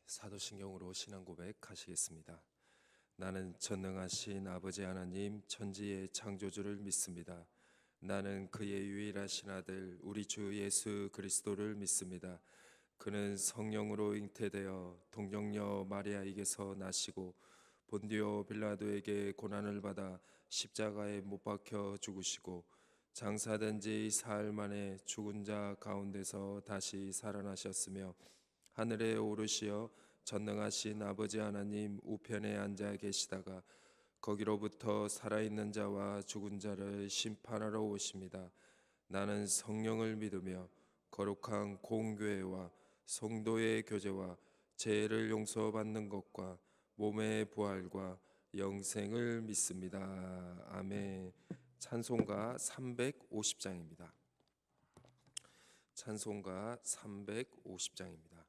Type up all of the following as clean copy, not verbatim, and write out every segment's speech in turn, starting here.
사도신경으로 신앙 고백하시겠습니다. 나는 전능하신 아버지 하나님 천지의 창조주를 믿습니다. 나는 그의 유일하신 아들 우리 주 예수 그리스도를 믿습니다. 그는 성령으로 잉태되어 동정녀 마리아에게서 나시고 본디오 빌라도에게 고난을 받아 십자가에 못 박혀 죽으시고 장사된 지 사흘 만에 죽은 자 가운데서 다시 살아나셨으며 하늘에 오르시어 전능하신 아버지 하나님 우편에 앉아 계시다가 거기로부터 살아있는 자와 죽은 자를 심판하러 오십니다. 나는 성령을 믿으며 거룩한 공교회와 성도의 교제와 죄를 용서받는 것과 몸의 부활과 영생을 믿습니다. 아멘. 찬송가 350장입니다. 찬송가 350장입니다.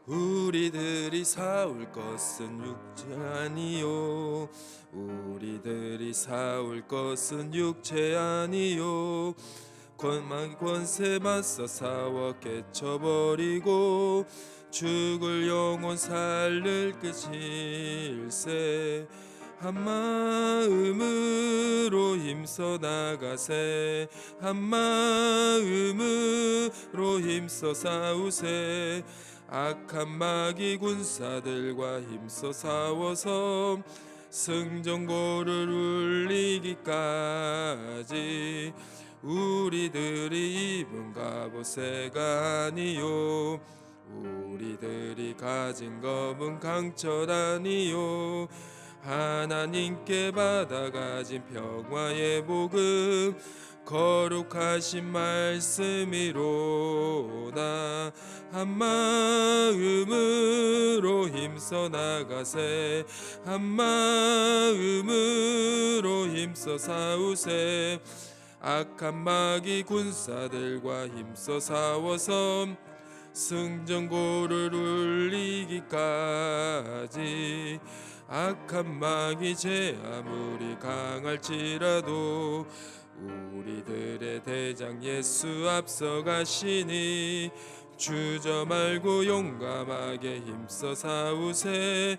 우리들이 사올 것은 육체 아니요, 우리들이 사올 것은 육체 아니요. 권세 맞서 싸워 깨쳐버리고 죽을 영혼 살릴 끝일세. 한마음으로 힘써 나가세, 한마음으로 힘써 싸우세. 악한 마귀 군사들과 힘써 싸워서 승전고를 울리기까지 우리들이 입은 갑옷새가 아니요, 우리들이 가진 검은 강철 아니요. 하나님께 받아가진 평화의 복음 거룩하신 말씀이로다. 한마음으로 힘써 나가세, 한마음으로 힘써 싸우세. 악한 마귀 군사들과 힘써 싸워서 승전고를 울리기까지. 악한 마귀 죄 아무리 강할지라도 우리들의 대장 예수 앞서가시니 주저 말고 용감하게 힘써 싸우세.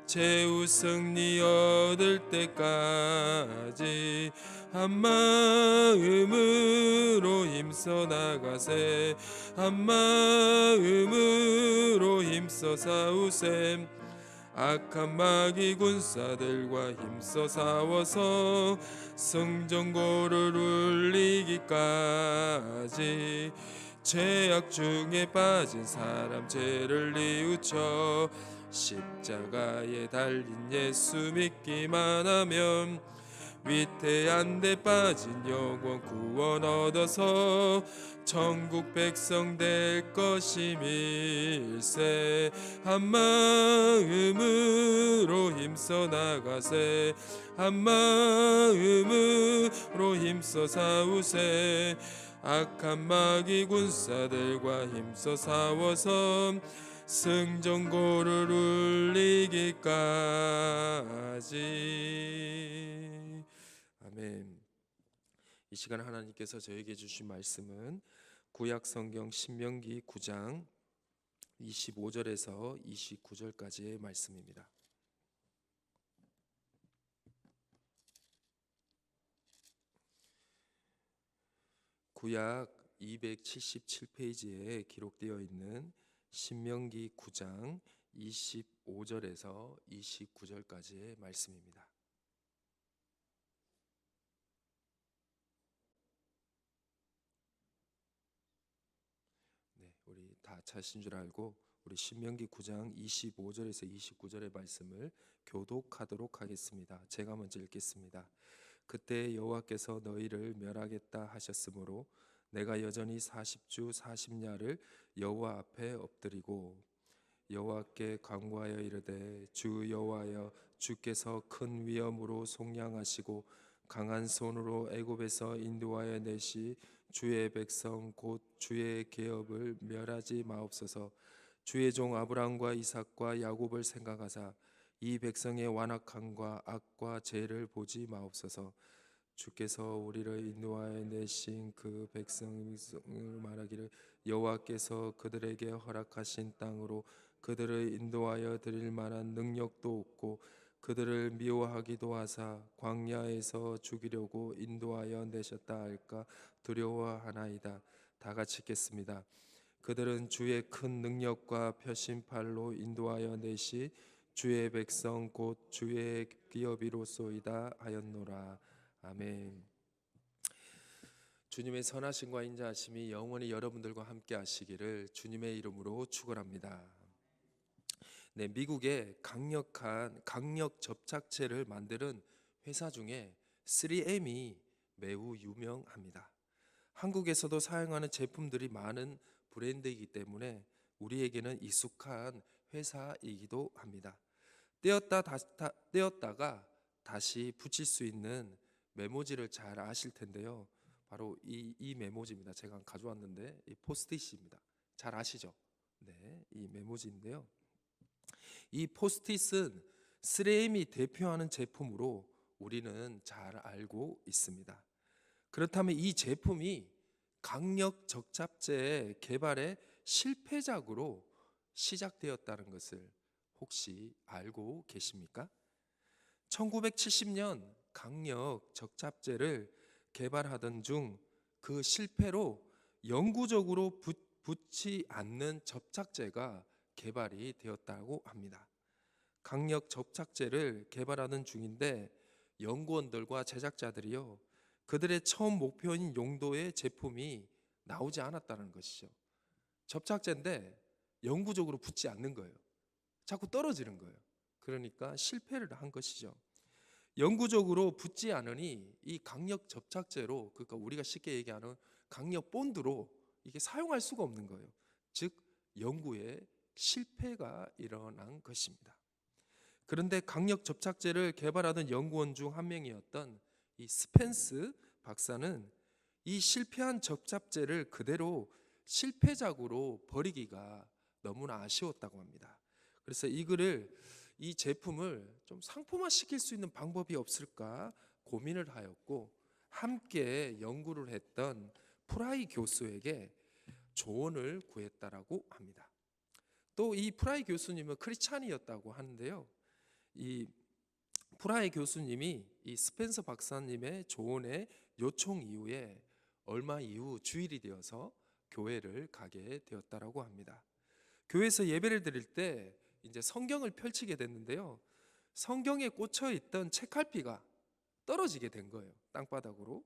최후 승리 얻을 때까지 한마음으로 힘써 나가세, 한마음으로 힘써 싸우세. 악한 마귀 군사들과 힘써 싸워서 승전고를 울리기까지. 죄악 중에 빠진 사람 죄를 뉘우쳐 십자가에 달린 예수 믿기만 하면 위태한 데 빠진 영혼 구원 얻어서 천국 백성 될 것임일세. 한마음으로 힘써 나가세, 한마음으로 힘써 싸우세. 악한 마귀 군사들과 힘써 싸워서 승전고를 울리기까지. 아멘. 이 시간 하나님께서 저에게 주신 말씀은 구약 성경 신명기 9장 25절에서 29절까지의 말씀입니다. 구약 277페이지에 기록되어 있는 신명기 9장 25절에서 29절까지의 말씀입니다. 네, 우리 다 찾으신 줄 알고 우리 신명기 9장 25절에서 29절의 말씀을 교독하도록 하겠습니다. 제가 먼저 읽겠습니다. 그때 여호와께서 너희를 멸하겠다 하셨으므로 내가 여전히 40주 40야를 여호와 앞에 엎드리고 여호와께 간구하여 이르되 주 여호와여, 주께서 큰 위엄으로 속량하시고 강한 손으로 애굽에서 인도하여 내시 주의 백성 곧 주의 계업을 멸하지 마옵소서. 주의 종 아브라함과 이삭과 야곱을 생각하사 이 백성의 완악함과 악과 죄를 보지 마옵소서. 주께서 우리를 인도하여 내신 그 백성을 말하기를 여호와께서 그들에게 허락하신 땅으로 그들을 인도하여 드릴 만한 능력도 없고 그들을 미워하기도 하사 광야에서 죽이려고 인도하여 내셨다 할까 두려워하나이다. 다 같이 읽겠습니다. 그들은 주의 큰 능력과 펴신 팔로 인도하여 내시 주의 백성 곧 주의 기업이로소이다 하였노라. 아멘. 주님의 선하심과 인자하심이 영원히 여러분들과 함께 하시기를 주님의 이름으로 축원합니다. 네, 미국의 강력 접착제를 만드는 회사 중에 3M이 매우 유명합니다. 한국에서도 사용하는 제품들이 많은 브랜드이기 때문에 우리에게는 익숙한 회사이기도 합니다. 떼었다가 다시 붙일 수 있는 메모지를 잘 아실 텐데요. 바로 이 메모지입니다. 제가 가져왔는데 이 포스트잇입니다. 잘 아시죠? 네, 이 메모지인데요. 이 포스트잇은 3M이 대표하는 제품으로 우리는 잘 알고 있습니다. 그렇다면 이 제품이 강력 접착제 개발의 실패작으로 시작되었다는 것을 혹시 알고 계십니까? 1970년 강력 접착제를 개발하던 중 그 실패로 영구적으로 붙지 않는 접착제가 개발이 되었다고 합니다. 강력 접착제를 개발하는 중인데 연구원들과 제작자들이요, 그들의 처음 목표인 용도의 제품이 나오지 않았다는 것이죠. 접착제인데 영구적으로 붙지 않는 거예요. 자꾸 떨어지는 거예요. 그러니까 실패를 한 것이죠. 영구적으로 붙지 않으니 이 강력 접착제로, 그러니까 우리가 쉽게 얘기하는 강력 본드로 이게 사용할 수가 없는 거예요. 즉 연구에 실패가 일어난 것입니다. 그런데 강력 접착제를 개발하던 연구원 중 한 명이었던 이 스펜스 박사는 이 실패한 접착제를 그대로 실패작으로 버리기가 너무나 아쉬웠다고 합니다. 그래서 이 제품을 좀 상품화시킬 수 있는 방법이 없을까 고민을 하였고, 함께 연구를 했던 프라이 교수에게 조언을 구했다라고 합니다. 또 이 프라이 교수님은 크리스찬이었다고 하는데요. 이 프라이 교수님이 이 스펜서 박사님의 조언의 요청 이후에 얼마 이후 주일이 되어서 교회를 가게 되었다라고 합니다. 교회에서 예배를 드릴 때 이제 성경을 펼치게 됐는데요. 성경에 꽂혀 있던 책갈피가 떨어지게 된 거예요. 땅바닥으로.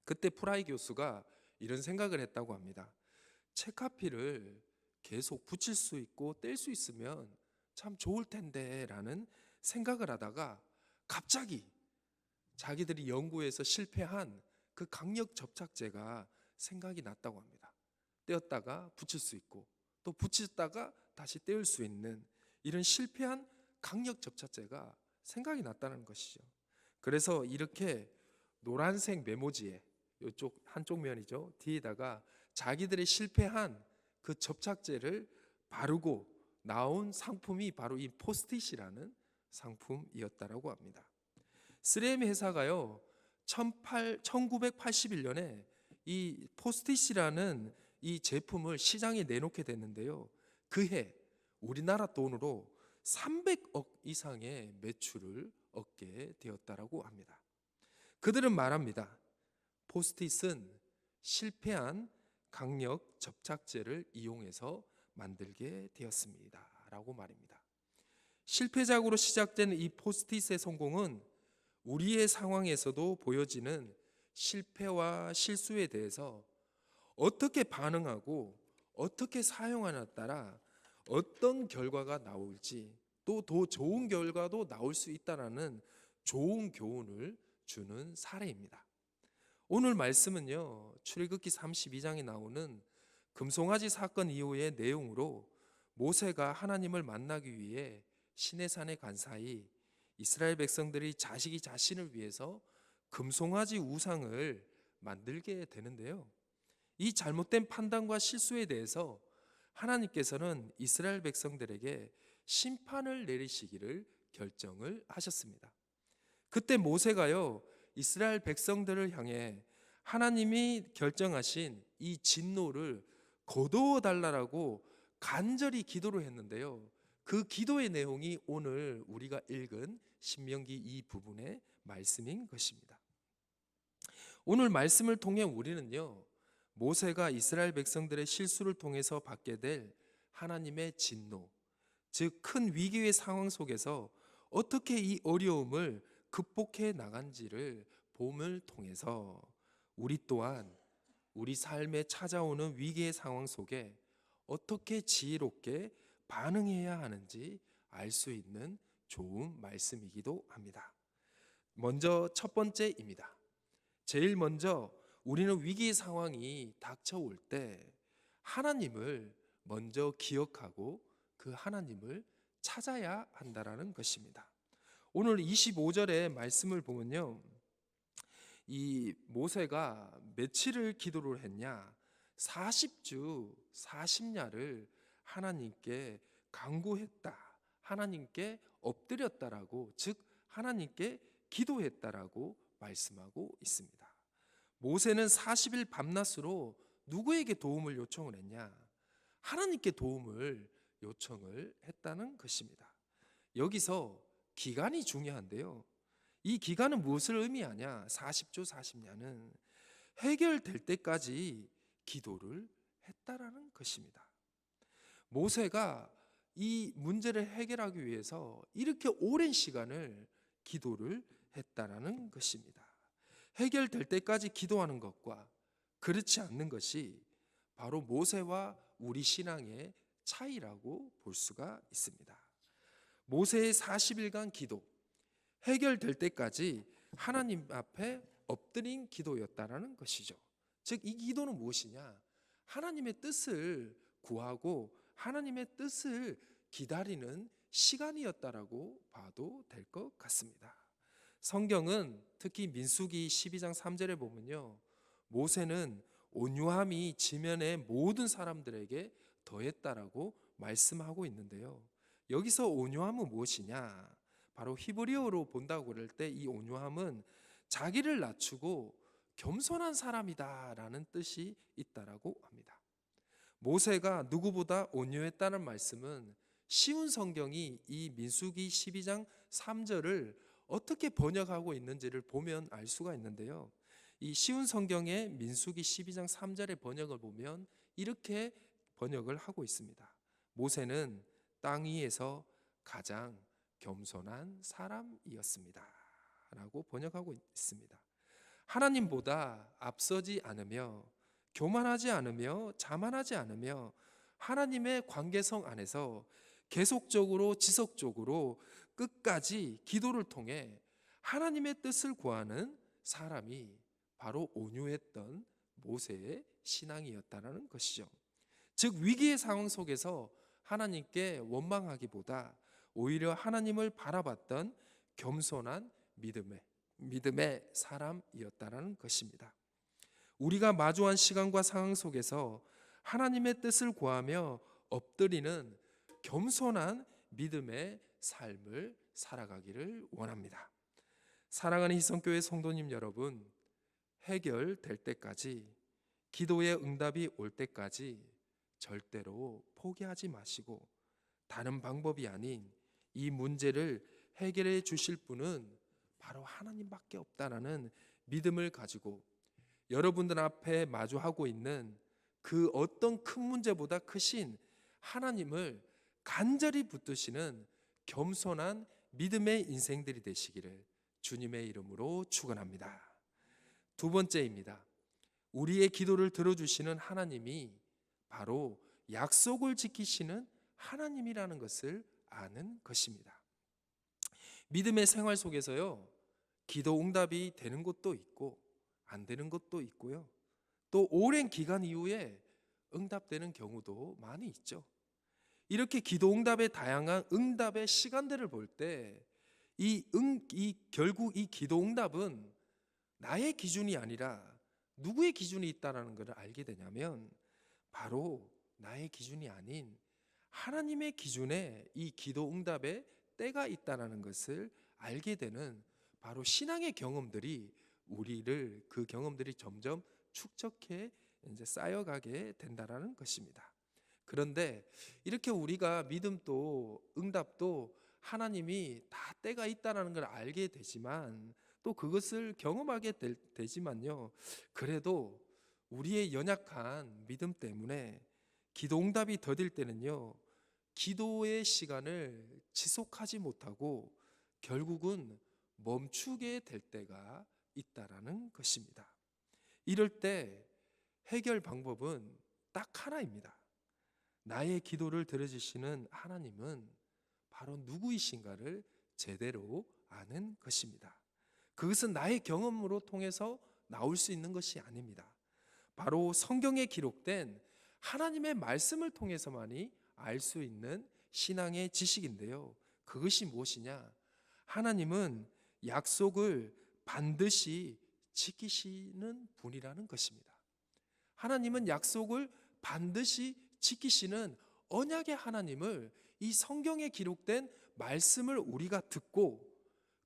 그때 프라이 교수가 이런 생각을 했다고 합니다. 책갈피를 계속 붙일 수 있고 뗄 수 있으면 참 좋을 텐데 라는 생각을 하다가 갑자기 자기들이 연구해서 실패한 그 강력 접착제가 생각이 났다고 합니다. 떼었다가 붙일 수 있고 또 붙였다가 다시 떼울 수 있는 이런 실패한 강력 접착제가 생각이 났다는 것이죠. 그래서 이렇게 노란색 메모지에 이쪽 한쪽 면이죠. 뒤에다가 자기들이 실패한 그 접착제를 바르고 나온 상품이 바로 이 포스트잇이라는 상품이었다라고 합니다. 3M 회사가요 1981년에 이 포스트잇이라는 이 제품을 시장에 내놓게 됐는데요, 그해 우리나라 돈으로 300억 이상의 매출을 얻게 되었다라고 합니다. 그들은 말합니다. 포스트잇은 실패한 강력 접착제를 이용해서 만들게 되었습니다 라고 말입니다. 실패작으로 시작된 이 포스트잇의 성공은 우리의 상황에서도 보여지는 실패와 실수에 대해서 어떻게 반응하고 어떻게 사용하냐에 따라 어떤 결과가 나올지, 또 더 좋은 결과도 나올 수 있다는 좋은 교훈을 주는 사례입니다. 오늘 말씀은요, 출애굽기 32장에 나오는 금송아지 사건 이후의 내용으로 모세가 하나님을 만나기 위해 시내산에 간 사이 이스라엘 백성들이 자식이 자신을 위해서 금송아지 우상을 만들게 되는데요, 이 잘못된 판단과 실수에 대해서 하나님께서는 이스라엘 백성들에게 심판을 내리시기를 결정을 하셨습니다. 그때 모세가요, 이스라엘 백성들을 향해 하나님이 결정하신 이 진노를 거두어 달라고 간절히 기도를 했는데요. 그 기도의 내용이 오늘 우리가 읽은 신명기 이 부분의 말씀인 것입니다. 오늘 말씀을 통해 우리는요, 모세가 이스라엘 백성들의 실수를 통해서 받게 될 하나님의 진노, 즉 큰 위기의 상황 속에서 어떻게 이 어려움을 극복해 나간지를 봄을 통해서 우리 또한 우리 삶에 찾아오는 위기의 상황 속에 어떻게 지혜롭게 반응해야 하는지 알 수 있는 좋은 말씀이기도 합니다. 먼저 첫 번째입니다. 제일 먼저 우리는 위기의 상황이 닥쳐올 때 하나님을 먼저 기억하고 그 하나님을 찾아야 한다라는 것입니다. 오늘 25절의 말씀을 보면요, 이 모세가 며칠을 기도를 했냐? 40주 40야를 하나님께 간구했다, 하나님께 엎드렸다라고, 즉 하나님께 기도했다라고 말씀하고 있습니다. 모세는 40일 밤낮으로 누구에게 도움을 요청을 했냐? 하나님께 도움을 요청을 했다는 것입니다. 여기서 기간이 중요한데요, 이 기간은 무엇을 의미하냐? 40주 40야는 해결될 때까지 기도를 했다라는 것입니다. 모세가 이 문제를 해결하기 위해서 이렇게 오랜 시간을 기도를 했다라는 것입니다. 해결될 때까지 기도하는 것과 그렇지 않는 것이 바로 모세와 우리 신앙의 차이라고 볼 수가 있습니다. 모세의 40일간 기도, 해결될 때까지 하나님 앞에 엎드린 기도였다라는 것이죠. 즉 이 기도는 무엇이냐? 하나님의 뜻을 구하고 하나님의 뜻을 기다리는 시간이었다라고 봐도 될 것 같습니다. 성경은 특히 민수기 12장 3절에 보면요, 모세는 온유함이 지면의 모든 사람들에게 더했다라고 말씀하고 있는데요, 여기서 온유함은 무엇이냐? 바로 히브리어로 본다고 그럴 때 이 온유함은 자기를 낮추고 겸손한 사람이다라는 뜻이 있다라고 합니다. 모세가 누구보다 온유했다는 말씀은 쉬운 성경이 이 민수기 12장 3절을 어떻게 번역하고 있는지를 보면 알 수가 있는데요, 이 쉬운 성경의 민수기 12장 3절의 번역을 보면 이렇게 번역을 하고 있습니다. 모세는 땅 위에서 가장 겸손한 사람이었습니다 라고 번역하고 있습니다. 하나님보다 앞서지 않으며 교만하지 않으며 자만하지 않으며 하나님의 관계성 안에서 계속적으로 지속적으로 끝까지 기도를 통해 하나님의 뜻을 구하는 사람이 바로 온유했던 모세의 신앙이었다는 것이죠. 즉 위기의 상황 속에서 하나님께 원망하기보다 오히려 하나님을 바라봤던 겸손한 믿음의 사람이었다라는 것입니다. 우리가 마주한 시간과 상황 속에서 하나님의 뜻을 구하며 엎드리는 겸손한 믿음의 삶을 살아가기를 원합니다. 사랑하는 희성교회 성도님 여러분, 해결될 때까지, 기도의 응답이 올 때까지 절대로 포기하지 마시고 다른 방법이 아닌 이 문제를 해결해 주실 분은 바로 하나님밖에 없다라는 믿음을 가지고 여러분들 앞에 마주하고 있는 그 어떤 큰 문제보다 크신 하나님을 간절히 붙드시는 겸손한 믿음의 인생들이 되시기를 주님의 이름으로 축원합니다. 두 번째입니다. 우리의 기도를 들어주시는 하나님이 바로 약속을 지키시는 하나님이라는 것을 아는 것입니다. 믿음의 생활 속에서요, 기도 응답이 되는 것도 있고 안 되는 것도 있고요, 또 오랜 기간 이후에 응답되는 경우도 많이 있죠. 이렇게 기도 응답의 다양한 응답의 시간들을 볼 때 결국 이 기도 응답은 나의 기준이 아니라 누구의 기준이 있다는 것을 알게 되냐면 바로 나의 기준이 아닌 하나님의 기준에 이 기도 응답의 때가 있다라는 것을 알게 되는 바로 신앙의 경험들이 우리를 그 경험들이 점점 축적해 이제 쌓여가게 된다라는 것입니다. 그런데 이렇게 우리가 믿음도 응답도 하나님이 다 때가 있다라는 걸 알게 되지만 또 그것을 경험하게 되지만요. 그래도 우리의 연약한 믿음 때문에 기도 응답이 더딜 때는요. 기도의 시간을 지속하지 못하고 결국은 멈추게 될 때가 있다라는 것입니다. 이럴 때 해결 방법은 딱 하나입니다. 나의 기도를 들어주시는 하나님은 바로 누구이신가를 제대로 아는 것입니다. 그것은 나의 경험으로 통해서 나올 수 있는 것이 아닙니다. 바로 성경에 기록된 하나님의 말씀을 통해서만이 알 수 있는 신앙의 지식인데요. 그것이 무엇이냐? 하나님은 약속을 반드시 지키시는 분이라는 것입니다. 하나님은 약속을 반드시 지키시는 언약의 하나님을 이 성경에 기록된 말씀을 우리가 듣고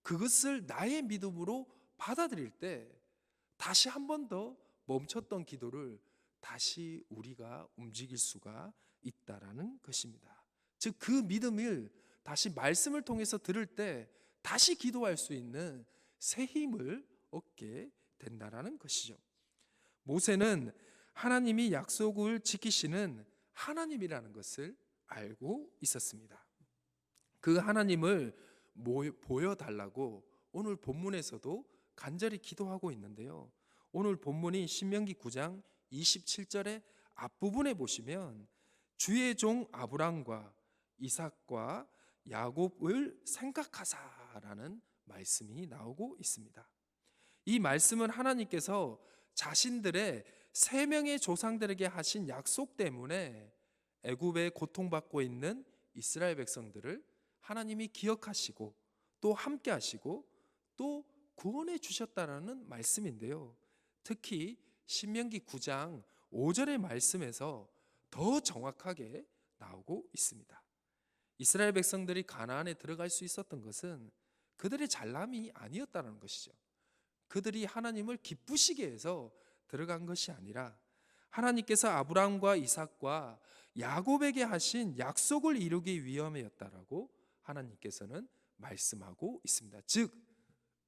그것을 나의 믿음으로 받아들일 때 다시 한 번 더 멈췄던 기도를 다시 우리가 움직일 수가 있다라는 것입니다. 즉 그 믿음을 다시 말씀을 통해서 들을 때 다시 기도할 수 있는 새 힘을 얻게 된다라는 것이죠. 모세는 하나님이 약속을 지키시는 하나님이라는 것을 알고 있었습니다. 그 하나님을 보여달라고 오늘 본문에서도 간절히 기도하고 있는데요. 오늘 본문이 신명기 9장 27절의 앞부분에 보시면 주의 종 아브람과 이삭과 야곱을 생각하사라는 말씀이 나오고 있습니다. 이 말씀은 하나님께서 자신들의 세 명의 조상들에게 하신 약속 때문에 애굽에 고통받고 있는 이스라엘 백성들을 하나님이 기억하시고 또 함께 하시고 또 구원해 주셨다라는 말씀인데요. 특히 신명기 9장 5절의 말씀에서 더 정확하게 나오고 있습니다. 이스라엘 백성들이 가나안에 들어갈 수 있었던 것은 그들의 잘남이 아니었다는 것이죠. 그들이 하나님을 기쁘시게 해서 들어간 것이 아니라 하나님께서 아브라함과 이삭과 야곱에게 하신 약속을 이루기 위함이었다라고 하나님께서는 말씀하고 있습니다. 즉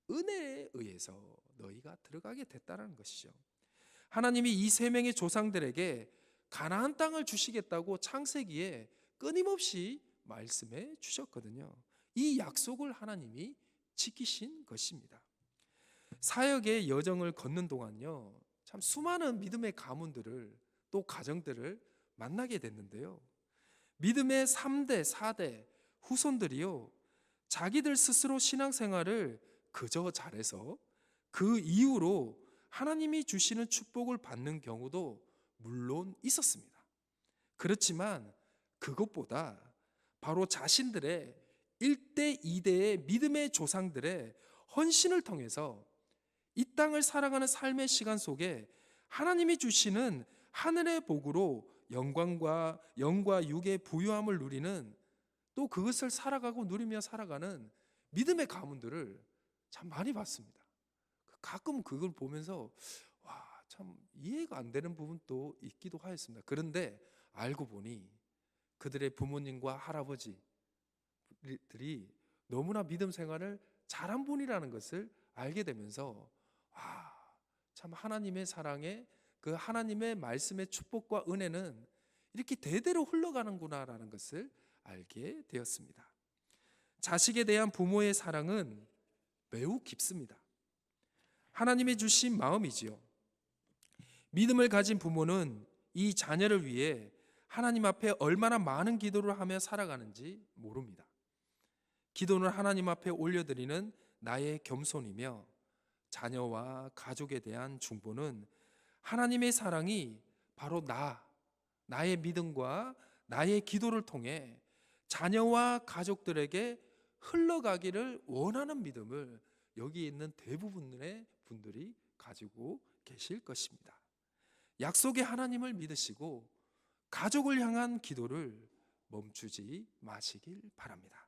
은혜에 의해서 너희가 들어가게 됐다는 것이죠. 하나님이 이 세 명의 조상들에게 가나안 땅을 주시겠다고 창세기에 끊임없이 말씀해 주셨거든요. 이 약속을 하나님이 지키신 것입니다. 사역의 여정을 걷는 동안요, 참 수많은 믿음의 가문들을 또 가정들을 만나게 됐는데요. 믿음의 3대, 4대 후손들이요, 자기들 스스로 신앙생활을 그저 잘해서 그 이후로 하나님이 주시는 축복을 받는 경우도 물론 있었습니다. 그렇지만 그것보다 바로 자신들의 1대, 2대의 믿음의 조상들의 헌신을 통해서 이 땅을 살아가는 삶의 시간 속에 하나님이 주시는 하늘의 복으로 영광과 육의 부유함을 누리는 또 그것을 살아가고 누리며 살아가는 믿음의 가문들을 참 많이 봤습니다. 가끔 그걸 보면서 와, 참 이해가 안 되는 부분도 있기도 하였습니다. 그런데 알고 보니 그들의 부모님과 할아버지들이 너무나 믿음 생활을 잘한 분이라는 것을 알게 되면서 참 하나님의 사랑에 그 하나님의 말씀의 축복과 은혜는 이렇게 대대로 흘러가는구나라는 것을 알게 되었습니다. 자식에 대한 부모의 사랑은 매우 깊습니다. 하나님이 주신 마음이지요. 믿음을 가진 부모는 이 자녀를 위해 하나님 앞에 얼마나 많은 기도를 하며 살아가는지 모릅니다. 기도는 하나님 앞에 올려드리는 나의 겸손이며 자녀와 가족에 대한 중보는 하나님의 사랑이 바로 나의 믿음과 나의 기도를 통해 자녀와 가족들에게 흘러가기를 원하는 믿음을 여기 있는 대부분의 분들이 가지고 계실 것입니다. 약속의 하나님을 믿으시고 가족을 향한 기도를 멈추지 마시길 바랍니다.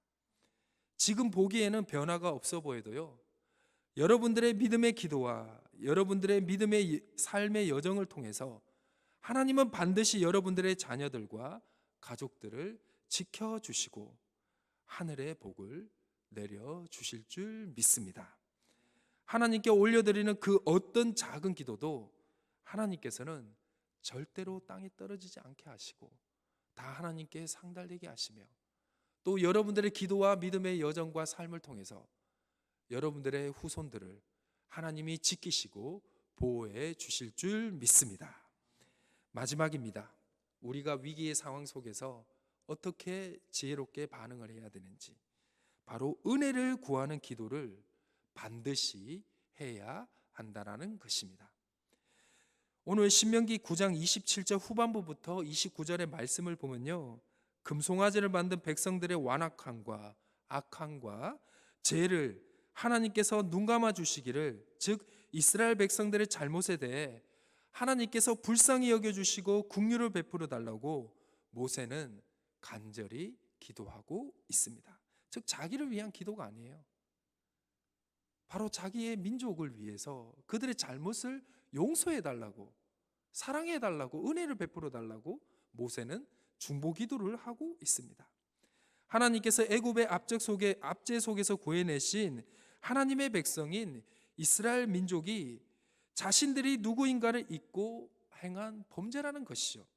지금 보기에는 변화가 없어 보여도요, 여러분들의 믿음의 기도와 여러분들의 믿음의 삶의 여정을 통해서 하나님은 반드시 여러분들의 자녀들과 가족들을 지켜주시고 하늘의 복을 내려주실 줄 믿습니다. 하나님께 올려드리는 그 어떤 작은 기도도 하나님께서는 절대로 땅에 떨어지지 않게 하시고 다 하나님께 상달되게 하시며, 또 여러분들의 기도와 믿음의 여정과 삶을 통해서 여러분들의 후손들을 하나님이 지키시고 보호해 주실 줄 믿습니다. 마지막입니다. 우리가 위기의 상황 속에서 어떻게 지혜롭게 반응을 해야 되는지, 바로 은혜를 구하는 기도를 반드시 해야 한다라는 것입니다. 오늘 신명기 9장 27절 후반부부터 29절의 말씀을 보면요, 금송아지를 만든 백성들의 완악함과 악함과 죄를 하나님께서 눈감아 주시기를, 즉 이스라엘 백성들의 잘못에 대해 하나님께서 불쌍히 여겨주시고 긍휼을 베풀어 달라고 모세는 간절히 기도하고 있습니다. 즉 자기를 위한 기도가 아니에요. 바로 자기의 민족을 위해서 그들의 잘못을 용서해 달라고, 사랑해 달라고, 은혜를 베풀어 달라고 모세는 중보 기도를 하고 있습니다. 하나님께서 애굽의 압제 속에서 구해내신 하나님의 백성인 이스라엘 민족이 자신들이 누구인가를 잊고 행한 범죄라는 것이죠.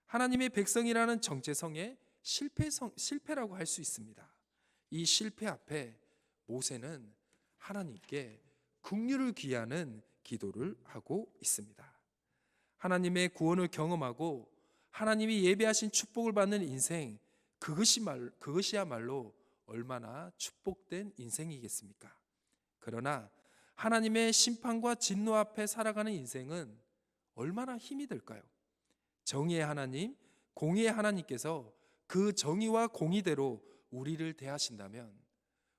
하나님의 백성이라는 정체성의 실패라고 할 수 있습니다. 이 실패 앞에 모세는 하나님께 긍휼을 구하는 기도를 하고 있습니다. 하나님의 구원을 경험하고 하나님이 예배하신 축복을 받는 인생, 그것이야말로 얼마나 축복된 인생이겠습니까? 그러나 하나님의 심판과 진노 앞에 살아가는 인생은 얼마나 힘이 들까요? 정의의 하나님, 공의의 하나님께서 그 정의와 공의대로 우리를 대하신다면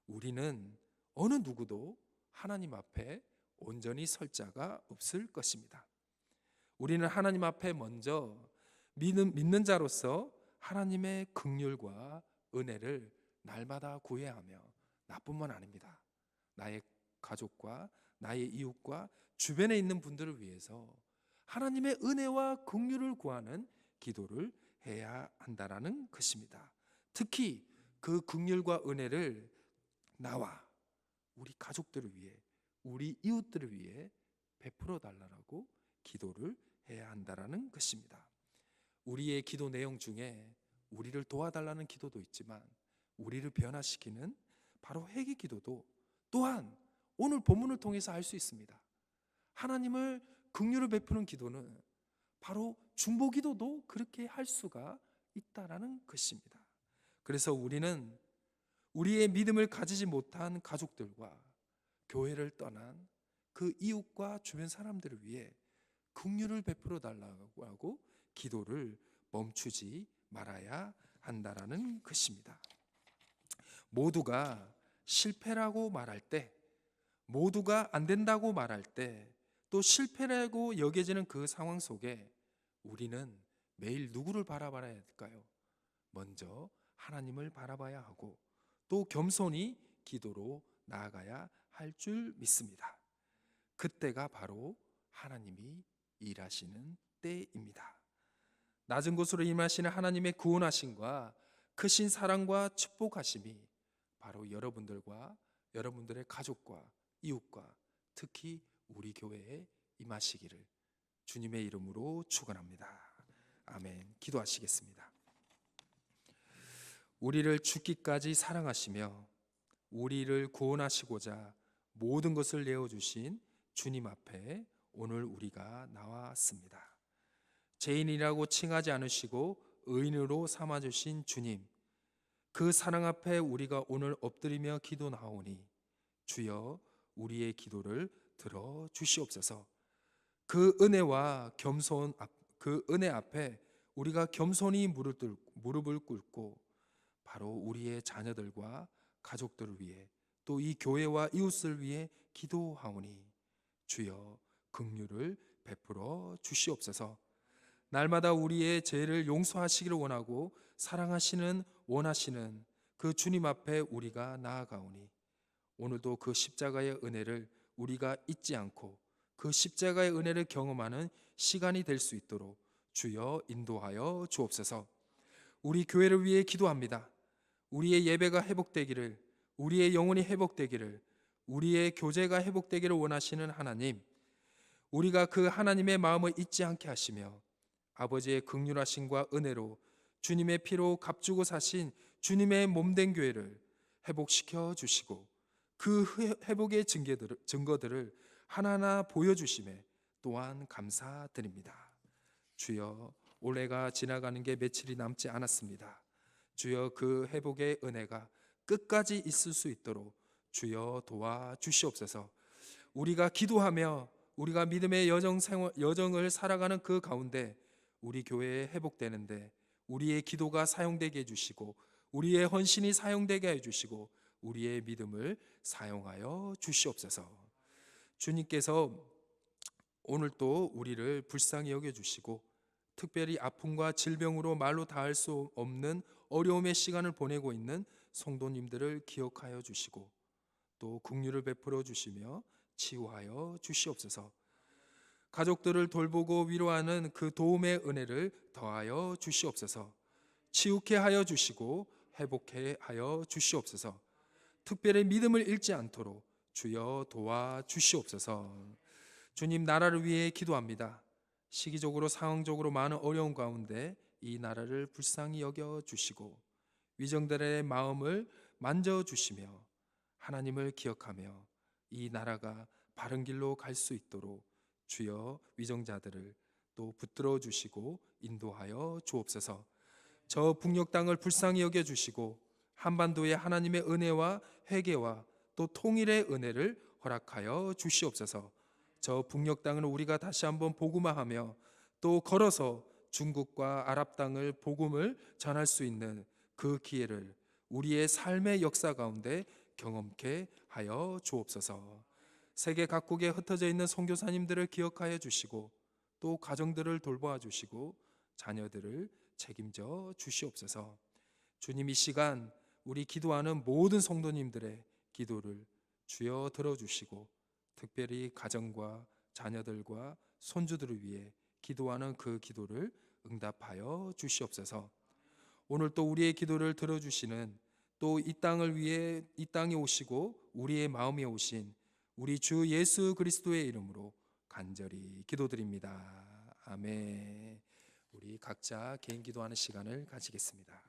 우리는 어느 누구도 하나님 앞에 온전히 설 자가 없을 것입니다. 우리는 하나님 앞에 먼저 믿는 자로서 하나님의 긍휼과 은혜를 날마다 구해야 하며, 나뿐만 아닙니다. 나의 가족과 나의 이웃과 주변에 있는 분들을 위해서 하나님의 은혜와 긍휼을 구하는 기도를 해야 한다라는 것입니다. 특히 그 긍휼과 은혜를 나와 우리 가족들을 위해, 우리 이웃들을 위해 베풀어 달라고 기도를 해야 한다라는 것입니다. 우리의 기도 내용 중에 우리를 도와달라는 기도도 있지만 우리를 변화시키는 바로 회개 기도도 또한 오늘 본문을 통해서 할 수 있습니다. 하나님을 긍휼을 베푸는 기도는 바로 중보 기도도 그렇게 할 수가 있다라는 것입니다. 그래서 우리는 우리의 믿음을 가지지 못한 가족들과 교회를 떠난 그 이웃과 주변 사람들을 위해 긍휼을 베풀어 달라고 하고 기도를 멈추지 말아야 한다라는 것입니다. 모두가 실패라고 말할 때, 모두가 안 된다고 말할 때, 또 실패라고 여겨지는 그 상황 속에 우리는 매일 누구를 바라봐야 할까요? 먼저 하나님을 바라봐야 하고 또 겸손히 기도로 나아가야 할 줄 믿습니다. 그때가 바로 하나님이 일하시는 때입니다. 낮은 곳으로 임하시는 하나님의 구원하심과 크신 사랑과 축복하심이 바로 여러분들과 여러분들의 가족과 이웃과 특히 우리 교회에 임하시기를 주님의 이름으로 축원합니다. 아멘. 기도하시겠습니다. 우리를 죽기까지 사랑하시며 우리를 구원하시고자 모든 것을 내어주신 주님 앞에 오늘 우리가 나왔습니다. 죄인이라고 칭하지 않으시고 의인으로 삼아주신 주님, 그 사랑 앞에 우리가 오늘 엎드리며 기도 나오니 주여 우리의 기도를 들어 주시옵소서. 그 은혜 앞에 우리가 겸손히 무릎을 꿇고 바로 우리의 자녀들과 가족들을 위해 또 이 교회와 이웃을 위해 기도하오니 주여 긍휼을 베풀어 주시옵소서. 날마다 우리의 죄를 용서하시기를 원하고 사랑하시는 원하시는 그 주님 앞에 우리가 나아가오니 오늘도 그 십자가의 은혜를 우리가 잊지 않고 그 십자가의 은혜를 경험하는 시간이 될 수 있도록 주여 인도하여 주옵소서. 우리 교회를 위해 기도합니다. 우리의 예배가 회복되기를, 우리의 영혼이 회복되기를, 우리의 교제가 회복되기를 원하시는 하나님, 우리가 그 하나님의 마음을 잊지 않게 하시며 아버지의 긍휼하심과 은혜로 주님의 피로 값주고 사신 주님의 몸된 교회를 회복시켜 주시고 그 회복의 증거들을 하나하나 보여주심에 또한 감사드립니다. 주여, 올해가 지나가는 게 며칠이 남지 않았습니다. 주여, 그 회복의 은혜가 끝까지 있을 수 있도록 주여 도와주시옵소서. 우리가 기도하며 우리가 믿음의 여정을 살아가는 그 가운데 우리 교회에 회복되는데 우리의 기도가 사용되게 해주시고 우리의 헌신이 사용되게 해주시고 우리의 믿음을 사용하여 주시옵소서. 주님께서 오늘 또 우리를 불쌍히 여겨주시고 특별히 아픔과 질병으로 말로 다할 수 없는 어려움의 시간을 보내고 있는 성도님들을 기억하여 주시고 또 긍휼을 베풀어 주시며 치유하여 주시옵소서. 가족들을 돌보고 위로하는 그 도움의 은혜를 더하여 주시옵소서. 치유케 하여 주시고 회복케 하여 주시옵소서. 특별히 믿음을 잃지 않도록 주여 도와주시옵소서. 주님, 나라를 위해 기도합니다. 시기적으로 상황적으로 많은 어려움 가운데 이 나라를 불쌍히 여겨 주시고 위정들의 마음을 만져 주시며 하나님을 기억하며 이 나라가 바른 길로 갈 수 있도록 주여 위정자들을 또 붙들어 주시고 인도하여 주옵소서. 저 북녘 땅을 불쌍히 여겨 주시고 한반도에 하나님의 은혜와 회개와 또 통일의 은혜를 허락하여 주시옵소서. 저 북녘 땅을 우리가 다시 한번 복음화하며 또 걸어서 중국과 아랍 땅을 복음을 전할 수 있는 그 기회를 우리의 삶의 역사 가운데 경험케 하여 주옵소서. 세계 각국에 흩어져 있는 선교사님들을 기억하여 주시고 또 가정들을 돌보아 주시고 자녀들을 책임져 주시옵소서. 주님, 이 시간 우리 기도하는 모든 성도님들의 기도를 주여 들어주시고 특별히 가정과 자녀들과 손주들을 위해 기도하는 그 기도를 응답하여 주시옵소서. 오늘 또 우리의 기도를 들어주시는 또 이 땅을 위해 이 땅에 오시고 우리의 마음에 오신 우리 주 예수 그리스도의 이름으로 간절히 기도드립니다. 아멘. 우리 각자 개인 기도하는 시간을 가지겠습니다.